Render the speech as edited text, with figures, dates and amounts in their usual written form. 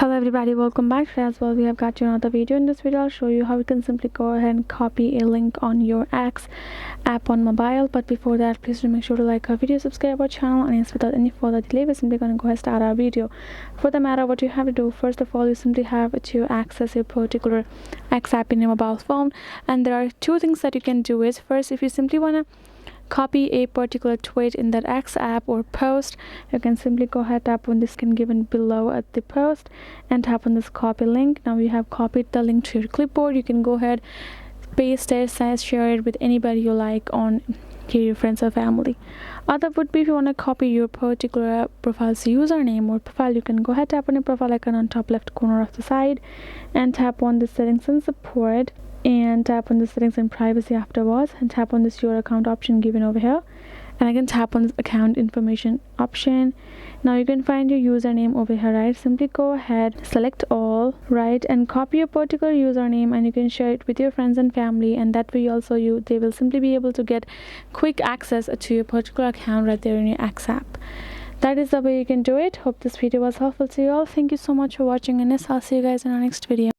Hello everybody, welcome back. Today as well we have got you another video. In this video I'll show you how you can simply go ahead and copy a link on your X app on mobile. But before that, please do make sure to like our video, subscribe our channel, and yes, without any further delay we're simply going to go ahead and start our video. For the matter, what you have to do, first of all, you simply have to access a particular X app in your mobile phone, and there are two things that you can do. Is first, if you simply want to copy a particular tweet in that X app or post, you can simply go ahead, tap on this can given below at the post and tap on this copy link. Now you have copied the link to your clipboard. You can go ahead, paste it, share it with anybody you like on your friends or family. Other would be if you want to copy your particular profile's username or profile, you can go ahead, tap on your profile icon on top left corner of the side and tap on the settings and support, and tap on the settings and privacy afterwards, and tap on this your account option given over here, and again tap on this account information option. Now you can find your username over here, right? Simply go ahead, select all, right, and copy your particular username, and you can share it with your friends and family, and that way also they will simply be able to get quick access to your particular account right there in your X app. That is the way you can do it. Hope this video was helpful to you all. Thank you so much for watching, and yes, I'll see you guys in our next video.